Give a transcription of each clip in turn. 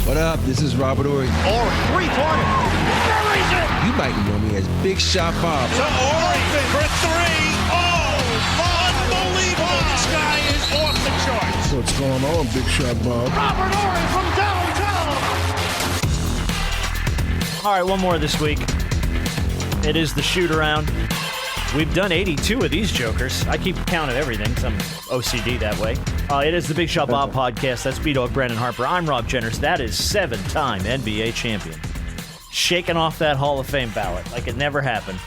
What up? This is Robert Ory. Ory, three-pointer. Buries it. You might know me as Big Shot Bob. To Ory for three. Oh, unbelievable. This guy is off the charts. What's going on, Big Shot Bob? Robert Ory from downtown. All right, one more this week. It is the shoot-around. We've done 82 of these jokers. I keep count of everything because I'm OCD that way. It is the Big Shot Bob podcast. That's B-Dog Brandon Harper. I'm Rob Jenners. That is 7-time NBA champion. Shaking off that Hall of Fame ballot like it never happened.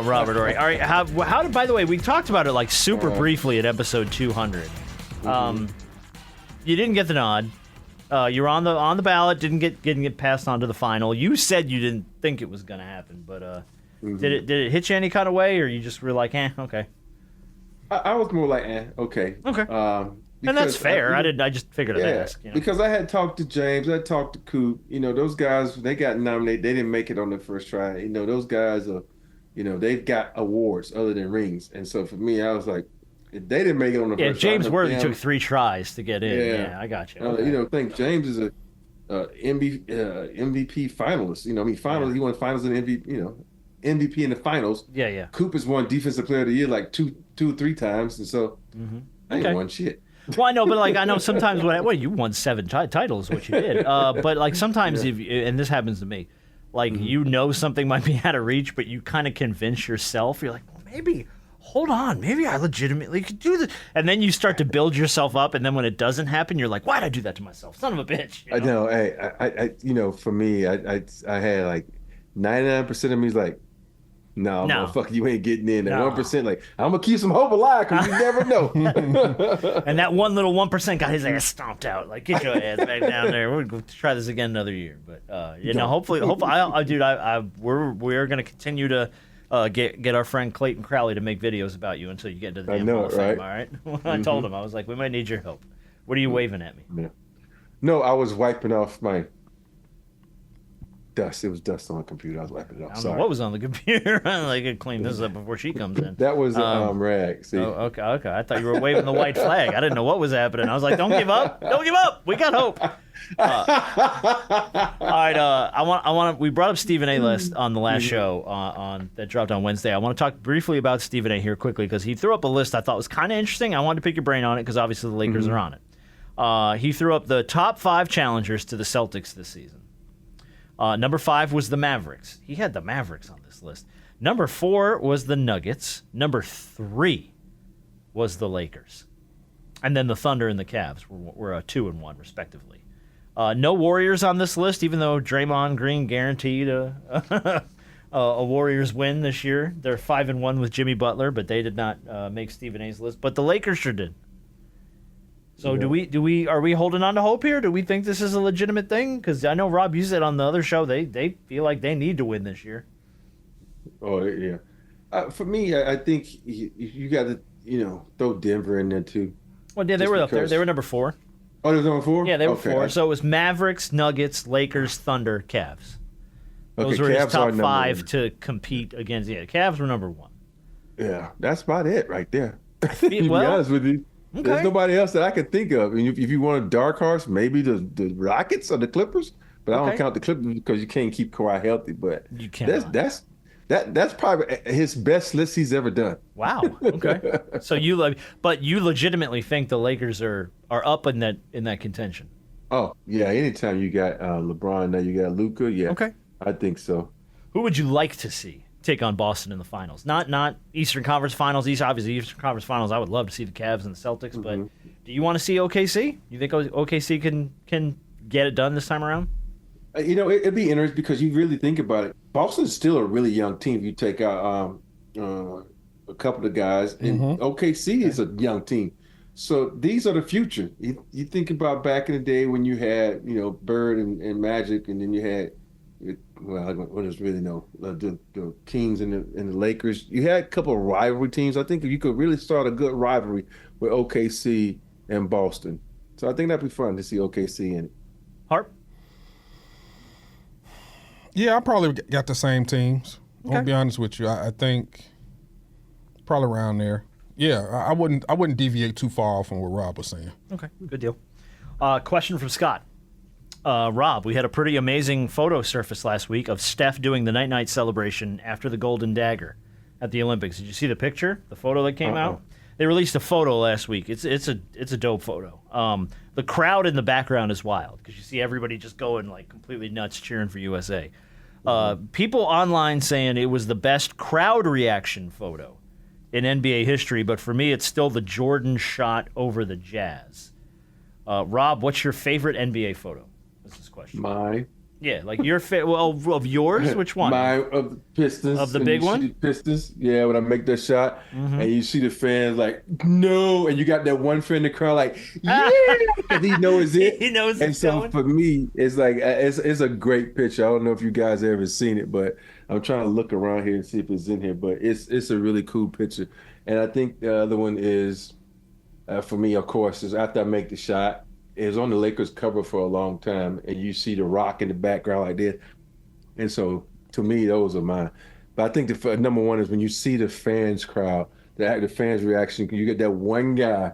Robert Ory. All right, how did, by the way, we talked about it like super briefly at episode 200. You didn't get the nod. You were on the ballot, didn't get passed on to the final. You said you didn't think it was going to happen, but did it hit you any kind of way, or you just were like, okay? I was more like, okay. Okay. And that's fair. I just figured I'd ask. You know? Because I had talked to James, I talked to Coop. You know, those guys, they got nominated. They didn't make it on the first try. You know, those guys are, you know, they've got awards other than rings. And so for me, I was like, if they didn't make it on the first try. James Worthy took 3 tries to get in. Yeah, I got you. Okay. You know, think James is a MVP finalist. You know, I mean, finals. He won finals and MVP. You know, MVP in the finals. Yeah. Coop has won Defensive Player of the Year like two or three times, and so I ain't won shit. Well, I know, but like I know sometimes you won 7 titles, what you did. But like sometimes, and this happens to me, like you know something might be out of reach, but you kind of convince yourself. You're like, well, maybe. Hold on, maybe I legitimately could do this. And then you start to build yourself up, and then when it doesn't happen, you're like, why'd I do that to myself? Son of a bitch. You know? I know. I you know, for me, I had like 99% of me is like, no, motherfucker, you ain't getting in. That 1%, like, I'm going to keep some hope alive because you never know. And that one little 1% got his ass stomped out. Like, get your ass back down there. We're going to try this again another year. But, you know, hopefully, we're going to continue to get our friend Clayton Crowley to make videos about you until you get into the damn Hall of Fame, all right? I told him, I was like, we might need your help. What are you waving at me? Yeah. No, I was wiping off my dust. It was dust on the computer. I was wiping it off. I don't know what was on the computer. I could clean this up before she comes in. That was rag. See? Oh, okay. I thought you were waving the white flag. I didn't know what was happening. I was like, don't give up. Don't give up. We got hope. All right. We brought up Stephen A. list on the last show on that dropped on Wednesday. I want to talk briefly about Stephen A. here quickly because he threw up a list I thought was kind of interesting. I wanted to pick your brain on it because obviously the Lakers are on it. He threw up the top 5 challengers to the Celtics this season. Number 5 was the Mavericks. He had the Mavericks on this list. Number 4 was the Nuggets. Number 3 was the Lakers. And then the Thunder and the Cavs were 2 and 1, respectively. No Warriors on this list, even though Draymond Green guaranteed a Warriors win this year. They're 5 and 1 with Jimmy Butler, but they did not make Stephen A.'s list. But the Lakers sure did. So are we holding on to hope here? Do we think this is a legitimate thing? Because I know, Rob, you said on the other show they feel like they need to win this year. Oh, yeah. For me, I think you got to, throw Denver in there, too. Well, yeah, they were up there. They were number 4. Oh, they were number 4? Yeah, they were 4. So it was Mavericks, Nuggets, Lakers, Thunder, Cavs. Those were his top 5 to compete against. Yeah, the Cavs were number 1. Yeah, that's about it right there. To be honest with you. Okay. There's nobody else that I could think of. And if you want a dark horse, maybe the Rockets or the Clippers. But I don't count the Clippers because you can't keep Kawhi healthy. But you can't. That's probably his best list he's ever done. Wow. Okay. So you legitimately think the Lakers are up in that contention? Oh yeah. Anytime you got LeBron, now you got Luka. Yeah. Okay. I think so. Who would you like to see take on Boston in the finals? Not Eastern Conference Finals. Obviously, Eastern Conference Finals, I would love to see the Cavs and the Celtics, but do you want to see OKC? You think OKC can get it done this time around? It'd be interesting because you really think about it. Boston's still a really young team if you take out a couple of guys, and OKC is a young team. So these are the future. You think about back in the day when you had, Bird and Magic, and then you had there's really the Kings and the Lakers. You had a couple of rivalry teams. I think if you could really start a good rivalry with OKC and Boston. So I think that'd be fun to see OKC in it. Harp? Yeah, I probably got the same teams. Okay. I'll be honest with you. I think probably around there. Yeah, I wouldn't deviate too far from what Rob was saying. Okay, good deal. Question from Scott. Rob, we had a pretty amazing photo surface last week of Steph doing the night-night celebration after the Golden Dagger at the Olympics. Did you see the picture, the photo that came out? They released a photo last week. It's a dope photo. The crowd in the background is wild because you see everybody just going like completely nuts cheering for USA. People online saying it was the best crowd reaction photo in NBA history, but for me, it's still the Jordan shot over the Jazz. Rob, what's your favorite NBA photo? That's this question. Mine. Yeah, like your of yours, which one? Mine of the Pistons. Of the big one? The Pistons. Yeah, when I make that shot, and you see the fans like, no, and you got that one fan in the crowd like, yeah, because he knows it. He knows and it's so going. for me, it's like it's a great picture. I don't know if you guys ever seen it, but I'm trying to look around here and see if it's in here. But it's a really cool picture, and I think the other one is for me, of course, is after I make the shot. It was on the Lakers cover for a long time, and you see the rock in the background like this. And so, to me, those are mine. But I think the number one is when you see the fans crowd, the fans reaction. You get that one guy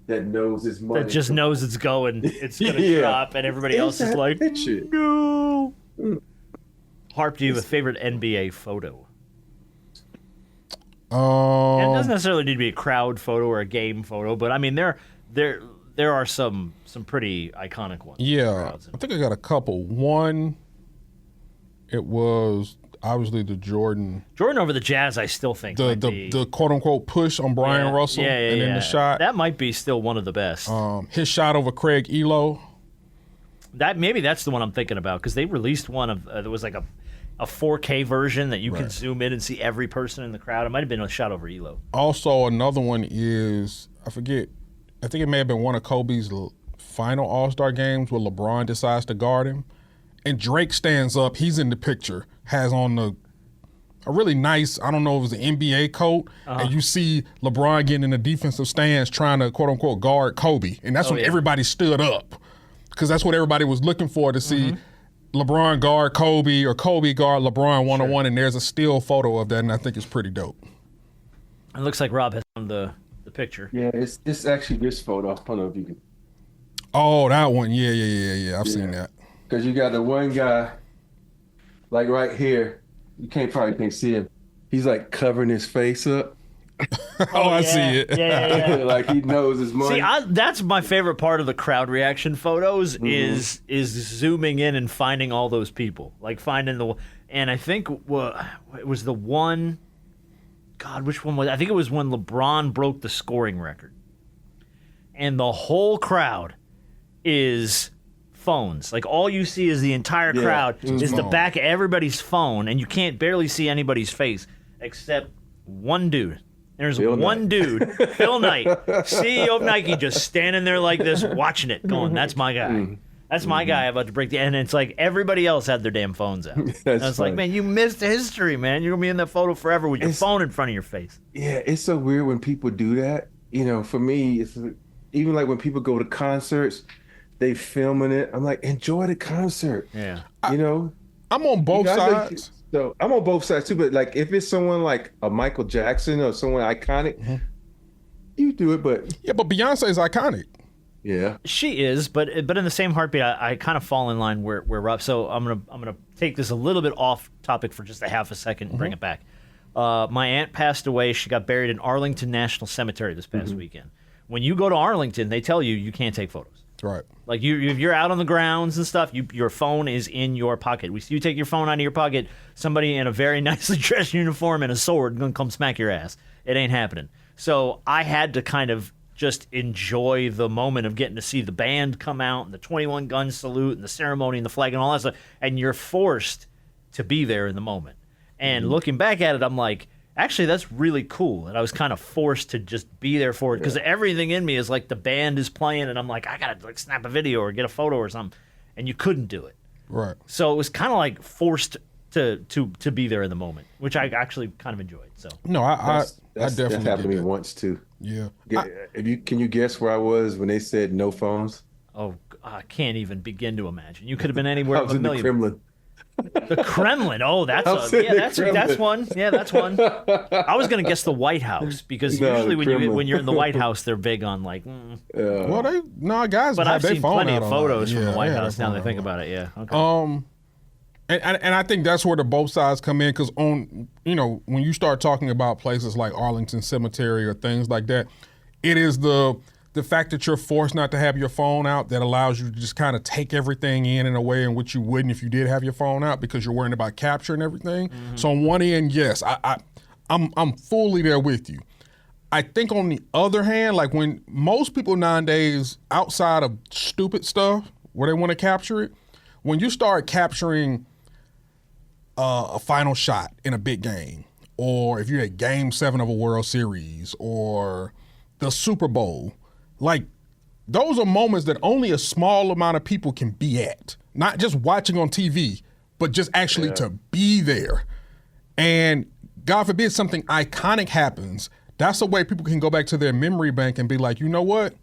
that knows his money. That just knows it's going to drop, and everybody else is like, no. Harp, do you have a favorite NBA photo? And it doesn't necessarily need to be a crowd photo or a game photo, but I mean, there are some pretty iconic ones. Yeah, I think I got a couple. One, it was obviously the Jordan over the Jazz. I still think the quote unquote push on Brian Russell, and then the shot that might be still one of the best. His shot over Craig Elo. Maybe that's the one I'm thinking about because they released one of there was like a 4K version that you could zoom in and see every person in the crowd. It might have been a shot over Elo. Also, another one is I forget. I think it may have been one of Kobe's final All-Star games where LeBron decides to guard him. And Drake stands up. He's in the picture, has on a really nice, I don't know if it was an NBA coat. And you see LeBron getting in the defensive stands trying to, quote-unquote, guard Kobe. And that's when everybody stood up because that's what everybody was looking for to see LeBron guard Kobe or Kobe guard LeBron one-on-one. And there's a still photo of that, and I think it's pretty dope. It looks like Rob has found the picture. Yeah, it's actually this photo. I don't know if you can. Oh, that one. Yeah. I've seen that. Because you got the one guy, like right here. You probably can't see him. He's like covering his face up. I see it. Yeah. Like he knows his money. See, that's my favorite part of the crowd reaction photos is zooming in and finding all those people. Like finding and I think it was the one. God, which one was? I think it was when LeBron broke the scoring record, and the whole crowd is phones. Like all you see is the entire crowd is the back of everybody's phone, and you can't barely see anybody's face except one dude. There's one dude, Phil Knight, CEO of Nike, just standing there like this, watching it, going, "That's my guy. That's my guy about to break the." And it's like everybody else had their damn phones out. It's like, man, you missed history, man. You're gonna be in that photo forever with your phone in front of your face. Yeah, it's so weird when people do that. You know, for me, it's even like when people go to concerts, they filming it. I'm like, enjoy the concert. Yeah, you know, I'm on both sides. So I'm on both sides too. But like, if it's someone like a Michael Jackson or someone iconic, you do it. But but Beyonce is iconic. Yeah, she is, but in the same heartbeat, I kind of fall in line where Rob. So I'm gonna take this a little bit off topic for just a half a second and bring it back. My aunt passed away. She got buried in Arlington National Cemetery this past weekend. When you go to Arlington, they tell you can't take photos. Right. Like you're out on the grounds and stuff. Your phone is in your pocket. You take your phone out of your pocket. Somebody in a very nicely dressed uniform and a sword gonna come smack your ass. It ain't happening. So I had to kind of just enjoy the moment of getting to see the band come out and the 21 gun salute and the ceremony and the flag and all that stuff. And you're forced to be there in the moment. And looking back at it, I'm like, actually, that's really cool. And I was kind of forced to just be there for it because everything in me is like the band is playing and I'm like, I got to like snap a video or get a photo or something. And you couldn't do it. Right. So it was kind of like forced to be there in the moment, which I actually kind of enjoyed. So no, I definitely that happened to me that. once too. Yeah. Can you guess where I was when they said no phones? Oh, I can't even begin to imagine. You could have been anywhere. I was in the Kremlin. The Kremlin. Oh, that's one. Yeah, that's one. I was gonna guess the White House because usually when you're in the White House, they're big on like. Well, guys. But have I've their seen phone plenty out of a photos lot. from the White Yeah, House. their Now that I phone think out a lot. about it, yeah. Okay. And I think that's where the both sides come in because when you start talking about places like Arlington Cemetery or things like that, it is the fact that you're forced not to have your phone out that allows you to just kind of take everything in a way in which you wouldn't if you did have your phone out because you're worrying about capturing everything. Mm-hmm. So on one end, yes, I'm fully there with you. I think on the other hand, like when most people nowadays, outside of stupid stuff where they want to capture it, when you start capturing a final shot in a big game, or if you're at Game 7 of a World Series, or the Super Bowl, like those are moments that only a small amount of people can be at. Not just watching on TV, but just actually to be there. And God forbid something iconic happens, that's the way people can go back to their memory bank and be like, you know what?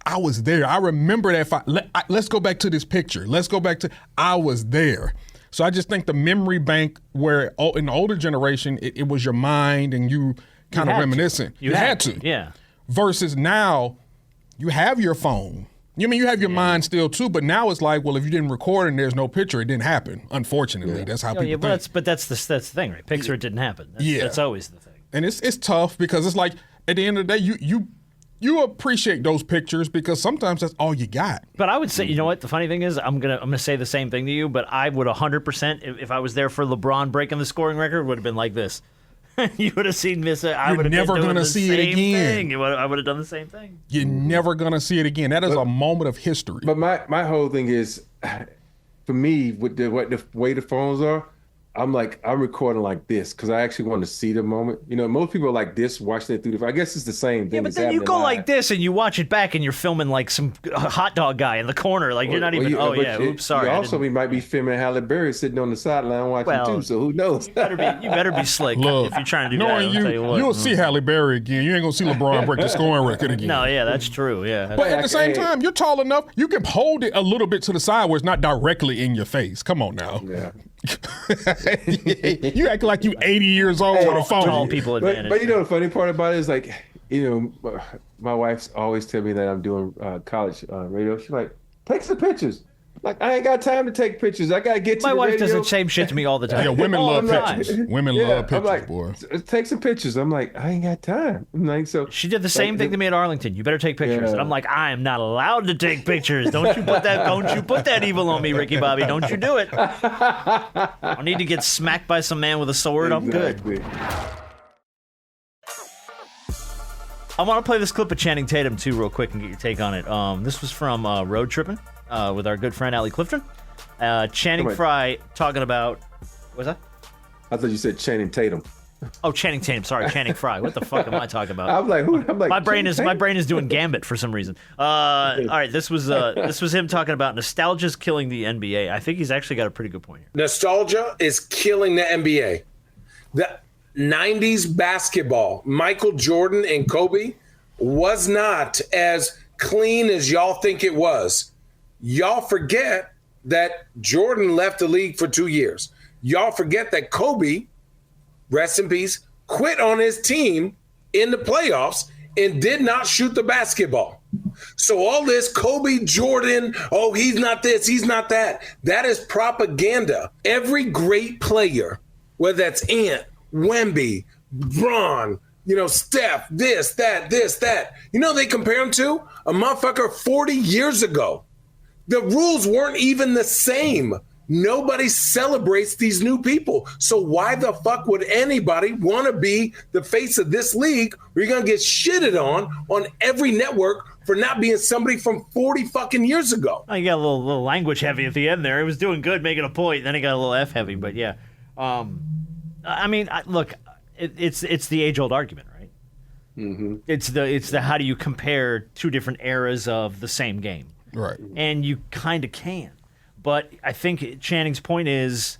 I was there. I remember that. Let's go back to this picture. Let's go back to, I was there. So I just think the memory bank where in the older generation, it was your mind and you kind of reminiscent. You had to. Yeah. Versus now, you have your phone. You have your mind still too, but now it's like, well, if you didn't record and there's no picture, it didn't happen. Unfortunately, that's how people think. But that's the thing, right? Picture, it didn't happen. That's always the thing. And it's tough because it's like at the end of the day, you appreciate those pictures because sometimes that's all you got. But I would say, you know what? The funny thing is, I'm gonna say the same thing to you. But I would 100%, if I was there for LeBron breaking the scoring record, would have been like this. You would have seen this. I would have never been doing gonna the see it same again. thing. I would have done the same thing. You're never gonna see it again. That is a moment of history. But my whole thing is, for me, with the way the phones are, I'm recording like this because I actually want to see the moment. Most people are like this, watching it through the. I guess it's the same thing. Yeah, but then you go like this and you watch it back and you're filming like some hot dog guy in the corner. Like you're not even. Oops, sorry. We might be filming Halle Berry sitting on the sideline watching too. So who knows? You better be slick if you're trying to do knowing that. You'll see Halle Berry again. You ain't gonna see LeBron break the scoring record again. No, yeah, that's true. Yeah, but at the same time, you're tall enough. You can hold it a little bit to the side where it's not directly in your face. Come on now. Yeah. You act like you 80 years old with a phone. Tall people advantage. But the funny part about it is like, my wife's always tell me that I'm doing college radio. She's like, take some pictures. Like, I ain't got time to take pictures. I got to get to my the wife radio. does the same shit to me all the time. Yeah, women love pictures. Women love pictures, I'm like, boy. Take some pictures. I'm like, I ain't got time. I'm like, so she did the same thing to me at Arlington. You better take pictures. Yeah. And I'm like, I am not allowed to take pictures. Don't you put that evil on me, Ricky Bobby. Don't you do it. I need to get smacked by some man with a sword. Exactly. I'm good. I want to play this clip of Channing Tatum too real quick and get your take on it. This was from Road Trippin' with our good friend Allie Clifton. Channing Frye talking about, what's that? I thought you said Channing Tatum. Oh, Channing Tatum. Sorry, Channing Frye. What the fuck am I talking about? I'm like, who? My brain is doing Gambit for some reason. All right, this was him talking about nostalgia's killing the NBA. I think he's actually got a pretty good point here. Nostalgia is killing the NBA. The 90s basketball, Michael Jordan and Kobe, was not as clean as y'all think it was. Y'all forget that Jordan left the league for 2 years. Y'all forget that Kobe, rest in peace, quit on his team in the playoffs and did not shoot the basketball. So all this Kobe, Jordan, oh, he's not this, he's not that. That is propaganda. Every great player, whether that's Ant, Wemby, Bron, Steph, this, that. They compare him to a motherfucker 40 years ago. The rules weren't even the same. Nobody celebrates these new people. So why the fuck would anybody want to be the face of this league where you're going to get shitted on every network for not being somebody from 40 fucking years ago? Oh, you got a little language heavy at the end there. He was doing good, making a point. Then he got a little F heavy, but yeah. Look, it's the age-old argument, right? Mm-hmm. It's the how do you compare two different eras of the same game? Right. And you kind of can. But I think Channing's point is,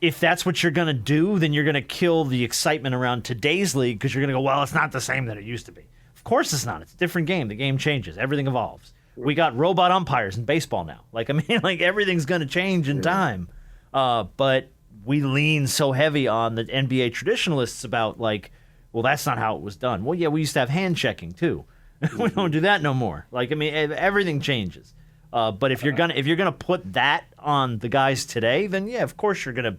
if that's what you're going to do, then you're going to kill the excitement around today's league because you're going to go, well, it's not the same that it used to be. Of course it's not. It's a different game. The game changes. Everything evolves. We got robot umpires in baseball now. Everything's going to change in time. But we lean so heavy on the NBA traditionalists about well, that's not how it was done. Well, yeah, we used to have hand checking too. We don't do that no more. Everything changes. But if you're gonna put that on the guys today, then yeah, of course you're gonna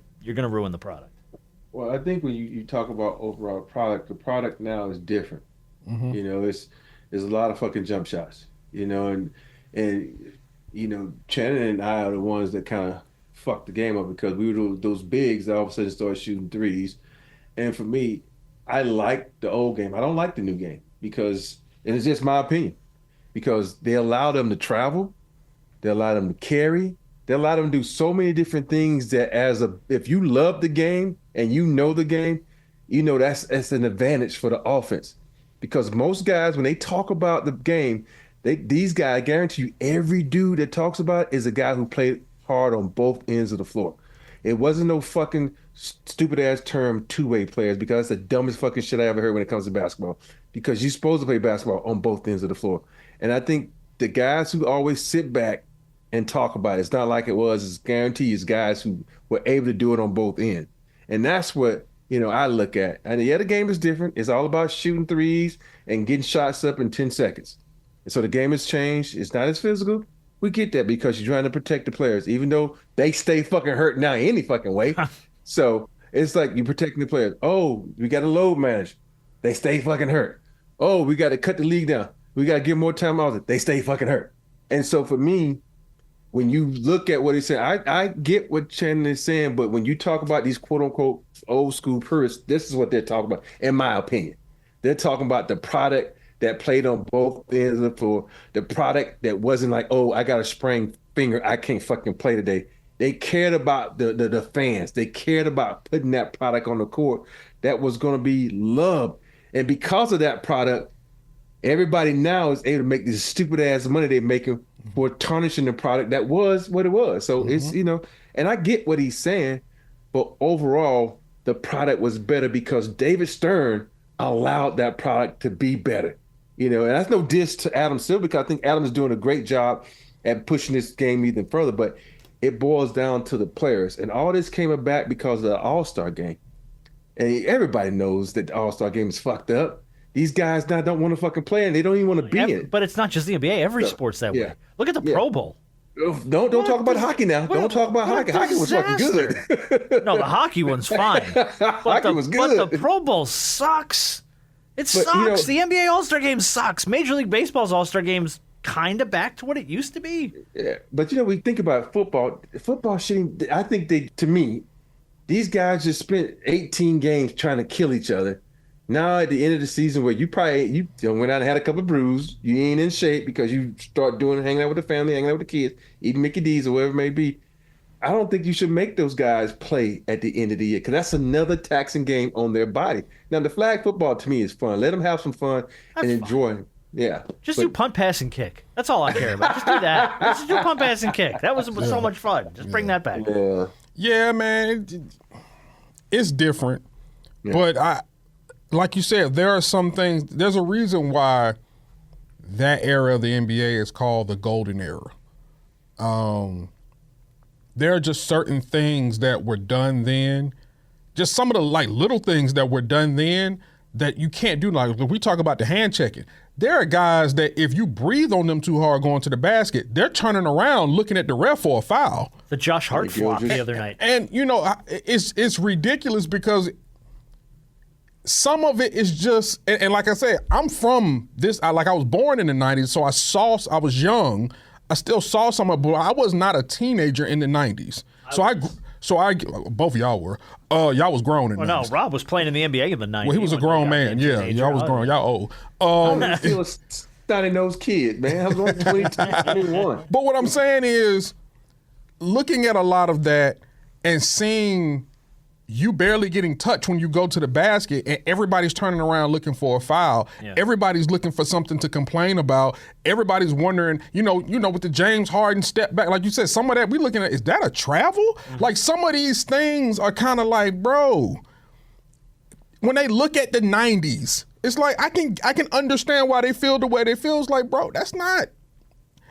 ruin the product. Well, I think when you talk about overall product, the product now is different. There's a lot of fucking jump shots. And Channing and I are the ones that kind of fucked the game up because we were those bigs that all of a sudden started shooting threes. And for me, I like the old game. I don't like the new game because, and it's just my opinion, because they allow them to travel, they allow them to carry, they allow them to do so many different things that if you love the game and you know the game, that's an advantage for the offense. Because most guys, when they talk about the game, these guys, I guarantee you, every dude that talks about it is a guy who played hard on both ends of the floor. It wasn't no fucking stupid ass term two-way players, because that's the dumbest fucking shit I ever heard when it comes to basketball. Because you're supposed to play basketball on both ends of the floor. And I think the guys who always sit back and talk about it's not like it was, it's guaranteed it's guys who were able to do it on both ends. And that's what, I look at. And the other game is different. It's all about shooting threes and getting shots up in 10 seconds. And so the game has changed. It's not as physical. We get that because you're trying to protect the players, even though they stay fucking hurt now any fucking way. So it's like you're protecting the players. Oh, we got to load manage. They stay fucking hurt. Oh, we got to cut the league down. We got to give more time out. They stay fucking hurt. And so for me, when you look at what he's saying, I get what Channing is saying, but when you talk about these quote unquote old school purists, this is what they're talking about, in my opinion. They're talking about the product that played on both ends of the floor, the product that wasn't like, oh, I got a sprained finger, I can't fucking play today. They cared about the fans. They cared about putting that product on the court that was going to be loved. And because of that product, everybody now is able to make this stupid ass money they're making for tarnishing the product that was what it was. So it's, and I get what he's saying, but overall, the product was better because David Stern allowed that product to be better. And that's no diss to Adam Silver, because I think Adam is doing a great job at pushing this game even further, but it boils down to the players. And all this came about because of the All-Star game. And everybody knows that the All-Star game is fucked up. These guys now don't want to fucking play, and they don't even want to be in it. But it's not just the NBA. Every sport's that way. Look at the Pro Bowl. Don't talk about hockey now. Don't talk about hockey. Hockey was fucking good. No, the hockey one's fine. Hockey was good. But the Pro Bowl sucks. It sucks. The NBA All-Star game sucks. Major League Baseball's All-Star game's kind of back to what it used to be. Yeah, but we think about football. Football shitting. I think to me, these guys just spent 18 games trying to kill each other. Now at the end of the season, where you went out and had a couple of brews, you ain't in shape because you start hanging out with the family, hanging out with the kids, eating Mickey D's or whatever it may be. I don't think you should make those guys play at the end of the year, because that's another taxing game on their body. Now, the flag football to me is fun. Let them have some fun and enjoy. Yeah. Just do punt, pass, and kick. That's all I care about. Just do that. Let's do punt, pass, and kick. That was so much fun. Just bring that back. Yeah, man. It's different. Yeah. But like you said, there are some things. There's a reason why that era of the NBA is called the golden era. There are just certain things that were done then, just some of the little things that were done then that you can't do. Like when we talk about the hand checking, there are guys that if you breathe on them too hard going to the basket, they're turning around looking at the ref for a foul. The Josh Hart flop the other night. And it's ridiculous because some of it is just, and like I said, I'm from this, I was born in the 90s, so I was young. I still saw some of it, but I was not a teenager in the 90s. So I both of y'all were. Y'all was grown in the 90s. No, Rob was playing in the NBA in the 90s. Well, he was a grown man. Yeah, y'all was grown. Y'all old. I'm still a snotty-nosed kid, man. I was only 21. But what I'm saying is, looking at a lot of that and seeing you barely getting touched when you go to the basket and everybody's turning around looking for a foul. Yeah. Everybody's looking for something to complain about. Everybody's wondering, with the James Harden step back, like you said, some of that we looking at, is that a travel? Mm-hmm. Like some of these things are kind of like, bro, when they look at the 90s, it's like I can understand why they feel the way they feel. It's like, bro, that's not.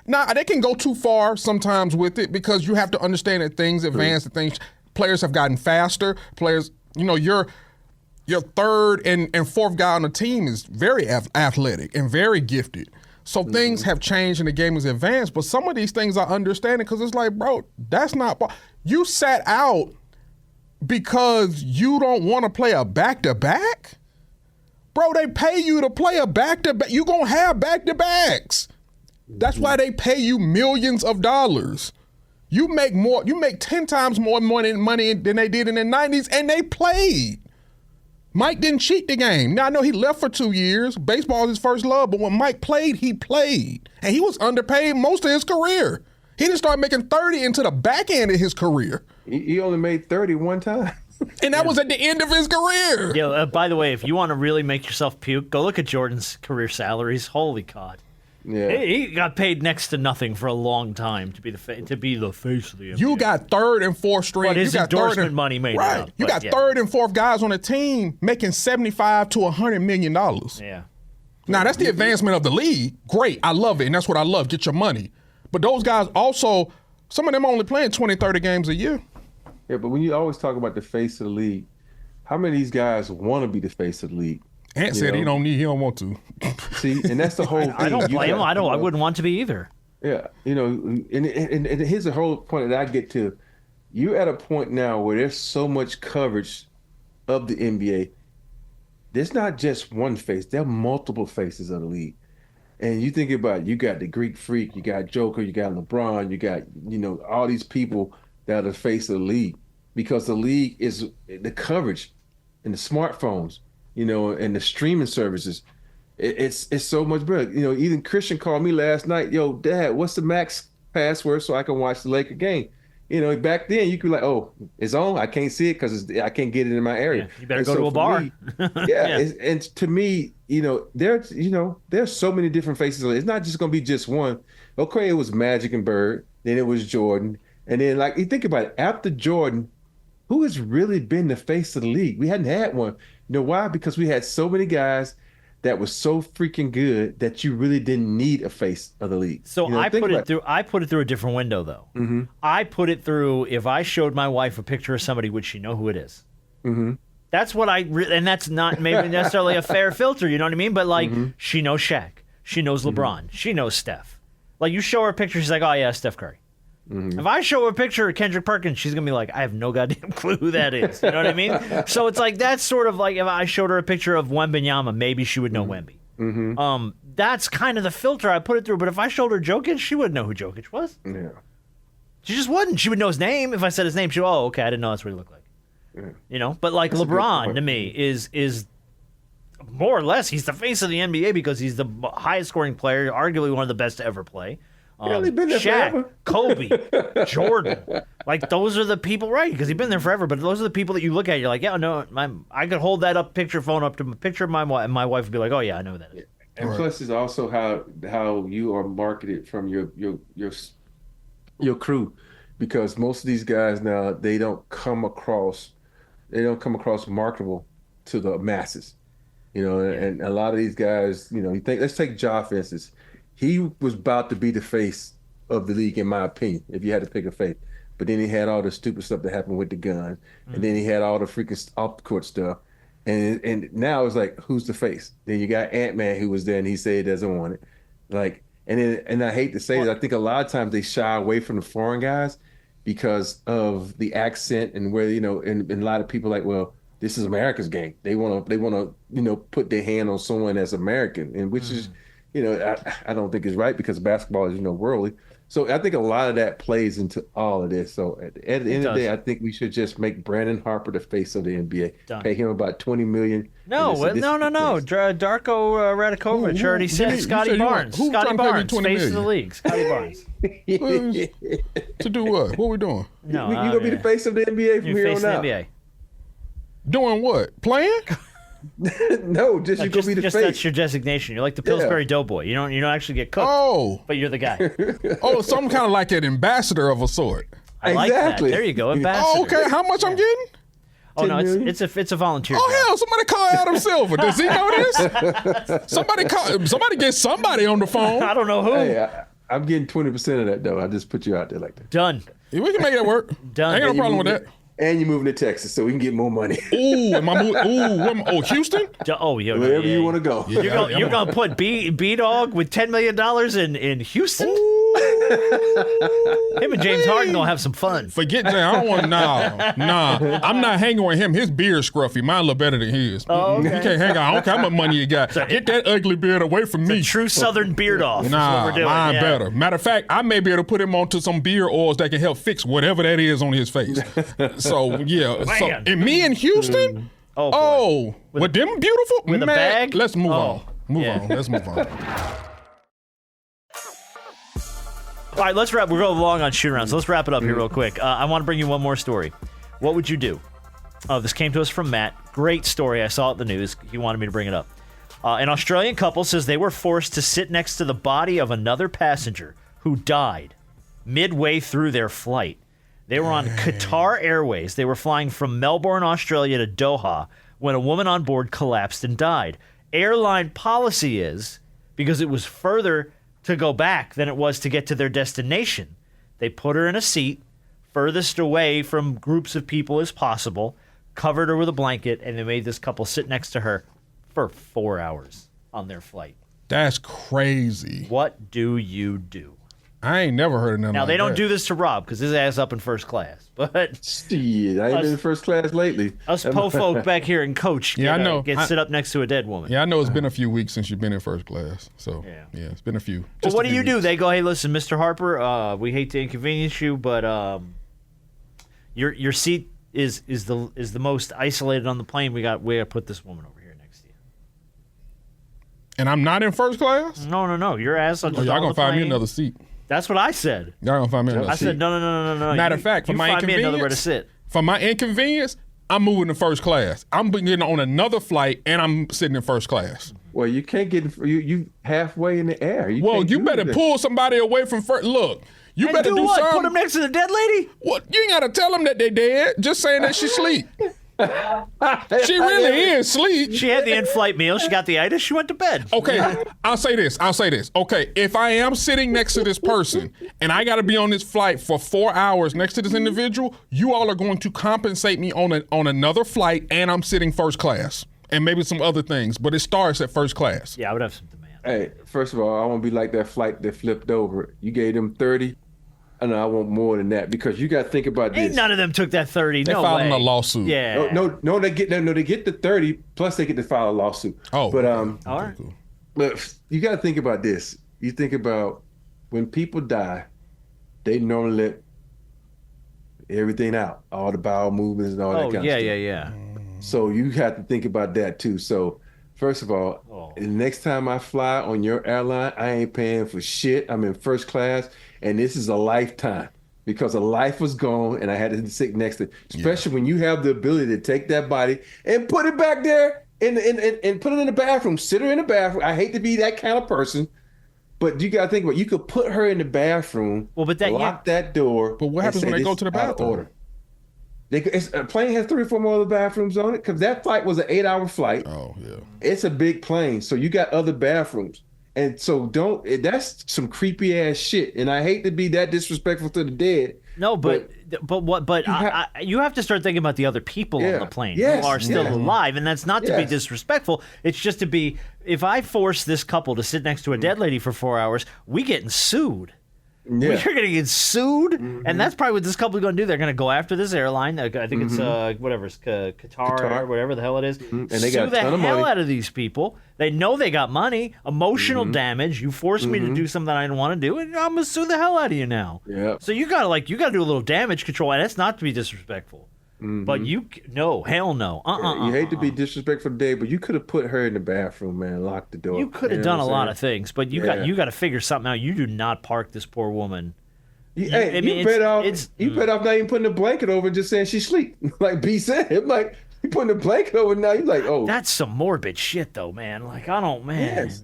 Now, they can go too far sometimes with it because you have to understand that things advance, that things, players have gotten faster. Players, your third and fourth guy on the team is very athletic and very gifted. So things have changed and the game has advanced. But some of these things I understand it because it's like, bro, that's not – you sat out because you don't want to play a back-to-back? Bro, they pay you to play a back-to-back. You're going to have back-to-backs. That's why they pay you millions of dollars. You make 10 times more money than they did in the 90s, and they played. Mike didn't cheat the game. Now, I know he left for 2 years. Baseball is his first love, but when Mike played, he played. And he was underpaid most of his career. He didn't start making 30 into the back end of his career. He only made 30 one time. And that was at the end of his career. Yeah. By the way, if you want to really make yourself puke, go look at Jordan's career salaries. Holy God. Yeah. He got paid next to nothing for a long time to be the face of the NBA. You got third and fourth string. But his you got endorsement money made right. it up. You got third and fourth guys on the team making $75 to $100 million. Yeah. Now, that's the advancement of the league. Great. I love it, and that's what I love. Get your money. But those guys also, some of them only playing 20, 30 games a year. Yeah, but when you always talk about the face of the league, how many of these guys want to be the face of the league? Ant said he don't want to. See, and that's the whole thing. I don't blame him. I wouldn't want to be either. Yeah, and here's the whole point that I get to. You're at a point now where there's so much coverage of the NBA. There's not just one face. There are multiple faces of the league. And you think about it, you got the Greek Freak, you got Joker, you got LeBron, you got, all these people that are the face of the league. Because the league is the coverage and the smartphones, and the streaming services. It's so much better. Even Christian called me last night, yo, Dad, what's the max password so I can watch the Laker game? Back then you could be like, oh, it's on. I can't see it because I can't get it in my area. Yeah, you better go to a bar. And to me, there's so many different faces. It's not just going to be just one. Okay, it was Magic and Bird. Then it was Jordan. And then, you think about it, after Jordan, who has really been the face of the league? We hadn't had one. You know why? Because we had so many guys that was so freaking good that you really didn't need a face of the league. So I put it through a different window, though. Mm-hmm. I put it through, if I showed my wife a picture of somebody, would she know who it is? Mm-hmm. That's what and that's not maybe necessarily a fair filter, you know what I mean? But she knows Shaq. She knows LeBron. She knows Steph. You show her a picture, she's like, oh yeah, Steph Curry. Mm-hmm. If I show her a picture of Kendrick Perkins, she's going to be like, I have no goddamn clue who that is. You know what I mean? So it's that's sort of like if I showed her a picture of Wembanyama, maybe she would know Wemby. Mm-hmm. That's kind of the filter I put it through. But if I showed her Jokic, she wouldn't know who Jokic was. Yeah. She just wouldn't. She would know his name. If I said his name, she'd go, oh, okay, I didn't know that's what he looked like. Yeah. But that's LeBron to me is more or less, he's the face of the NBA because he's the highest scoring player, arguably one of the best to ever play. They've been there Shaq, forever. Kobe, Jordan, those are the people, right? Because he's been there forever. But those are the people that you look at. You're like, yeah, no, I could hold that phone up to a picture of my wife, and my wife would be like, oh yeah, I know who that is. And plus, it's also how you are marketed from your crew, because most of these guys now they don't come across marketable to the masses, And a lot of these guys, you think, let's take Ja for instance. He was about to be the face of the league, in my opinion, if you had to pick a face. But then he had all the stupid stuff that happened with the gun. And then he had all the freaking off-the-court stuff. And now it's like, who's the face? Then you got Ant-Man who was there, and he said he doesn't want it. And I hate to say it, I think a lot of times they shy away from the foreign guys because of the accent and where, and a lot of people are like, well, this is America's game. They want to put their hand on someone that's American, and which is, I don't think it's right because basketball is, worldly. So I think a lot of that plays into all of this. So at the end of the day, I think we should just make Brandon Harper the face of the NBA. Done. Pay him about $20 million. No. Darko Radakovic already said Scotty Barnes. Scotty Barnes, face of the league. Scotty Barnes. To do what? What are we doing? No, you gonna be the face of the NBA from here on out. NBA. Doing what? Playing? No, just you gonna be the face. That's your designation. You're like the Pillsbury Doughboy. You don't actually get cooked. Oh, but you're the guy. So I'm kind of like an ambassador of a sort. I like that. There you go, ambassador. Oh, okay. How much I'm getting? Oh no, it's a volunteer. Oh hell, somebody call Adam Silver. Does he know this? Somebody get somebody on the phone. I don't know who. Hey, I'm getting 20% of that though. I just put you out there like that. Done. Yeah, we can make that work. Done. Ain't no problem with that. And you're moving to Texas, so we can get more money. Ooh, Houston? Oh, yeah. Wherever you want to go. Yeah. You're going to put B-Dog with $10 million in Houston? Him and James Harden going to have some fun. Forget that. I don't want nah. I'm not hanging with him. His beard's scruffy. Mine look better than his. Oh, okay. You can't hang out. I don't care how much money you got. Get that ugly beard away from me. True Southern beard off. Nah, is what we're doing. mine Yeah. better. Matter of fact, I may be able to put him onto some beard oils that can help fix whatever that is on his face. So, yeah. So, Man. and me in Houston? Oh, boy. Oh, with them beautiful? with a Man, bag? Let's move on. Yeah. Let's move on. All right, let's wrap. We're going long on shoot around, so let's wrap it up here real quick. I want to bring you one more story. What would you do? This came to us from Matt. Great story. I saw it in the news. He wanted me to bring it up. An Australian couple says they were forced to sit next to the body of another passenger who died midway through their flight. They were on Qatar Airways. They were flying from Melbourne, Australia to Doha when a woman on board collapsed and died. Airline policy is, because it was further to go back than it was to get to their destination, they put her in a seat furthest away from groups of people as possible, covered her with a blanket, and they made this couple sit next to her for 4 hours on their flight. That's crazy. What do you do? I ain't never heard of nothing Now, like they don't that. do this to Rob because his ass up in first class. But Shit, I ain't been in first class lately. us po folk back here in coach Yeah, I know. sit up next to a dead woman. Yeah, I know it's been a few weeks since you've been in first class. So, yeah it's been a few. Well, Just what a do few you do? weeks. They go, hey, listen, Mr. Harper, we hate to inconvenience you, but your seat is the most isolated on the plane. We got to put this woman over here next to you. And I'm not in first class? No. Your ass on Oh, y'all gonna find me another seat. That's what I said. Y'all gonna find me another I seat. said no. Matter of fact, for you my find me another where to inconvenience, sit. for my inconvenience, I'm moving to first class. I'm getting on another flight and I'm sitting in first class. Well, you can't get you halfway in the air. You Well, can't you do better that. pull somebody away from first. Look, you And better do what? something. Put him next to the dead lady? What? You ain't gotta tell them that they dead. Just saying that she sleep. She really is sleep. She had the in-flight meal. She got the itis. She went to bed. Okay, I'll say this. Okay, if I am sitting next to this person and I got to be on this flight for 4 hours next to this individual, you all are going to compensate me on another flight, and I'm sitting first class, and maybe some other things. But it starts at first class. Yeah, I would have some demand. Hey, first of all, I won't be like that flight that flipped over. You gave them 30. I know I want more than that because you got to think about Ain't this. none of them took that 30. They No filed way. a lawsuit. Yeah. No, they get the 30 plus they get to file a lawsuit. Oh, but okay. All right. Cool. But you got to think about this. You think about when people die, they normally let everything out, all the bowel movements and all that Oh, kind yeah, of stuff. yeah. So you have to think about that too. So first of all, the next time I fly on your airline, I ain't paying for shit. I'm in first class, and this is a lifetime because a life was gone, and I had to sit next to. Especially when you have the ability to take that body and put it back there and put it in the bathroom, sit her in the bathroom. I hate to be that kind of person, but you got to think about you could put her in the bathroom. Well, but that lock that door. But what and happens say, when they go "This to the is out of bathroom?" order. A plane has 3 or 4 more other bathrooms on it because that flight was an 8-hour flight. Oh yeah. It's a big plane, so you got other bathrooms. And so that's some creepy ass shit. And I hate to be that disrespectful to the dead. No, but you have to start thinking about the other people on the plane who are still alive, and that's not to be disrespectful. It's just to be, if I force this couple to sit next to a dead lady for 4 hours, we getting sued. Yeah. We're going to get sued, and that's probably what this couple is going to do. They're going to go after this airline. I think it's Qatar or whatever the hell it is. And they sue got a the ton of hell money. out of these people. They know they got money, emotional damage. You forced me to do something I didn't want to do, and I'm going to sue the hell out of you now. Yeah. So you got to do a little damage control, and that's not to be disrespectful. But hell no. You hate to be disrespectful today, but you could have put her in the bathroom, man, locked the door. You could have done a lot of things, but you got to figure something out. You do not park this poor woman. You better off not even putting a blanket over and just saying she's asleep. Like B said, like you putting a blanket over now, you're like, oh. That's some morbid shit, though, man. Like, I don't, Yes.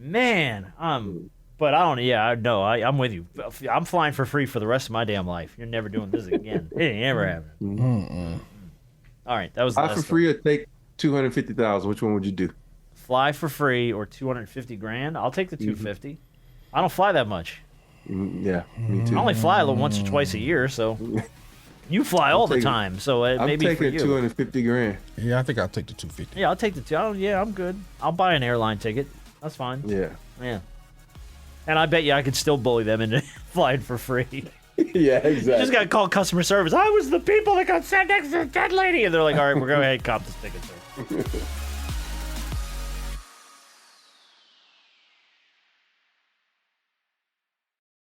But I don't, I'm with you. I'm flying for free for the rest of my damn life. You're never doing this again. It ain't ever happening. All right, that was the Fly last for one. free or take $250,000. Which one would you do? Fly for free or $250,000. I'll take the $250,000. I don't fly that much. Yeah, me too. I only fly once or twice a year, so you fly all the time. So I'm maybe for taking you. $250,000. Yeah, I think I'll take the 250. Yeah, I'll take the two. Yeah, I'm good. I'll buy an airline ticket. That's fine. Yeah. Yeah. And I bet you I could still bully them into flying for free. Yeah, exactly. You just got to call customer service. I was the people that got sat next to the dead lady. And they're like, all right, we're going to go ahead and cop this ticket, sir.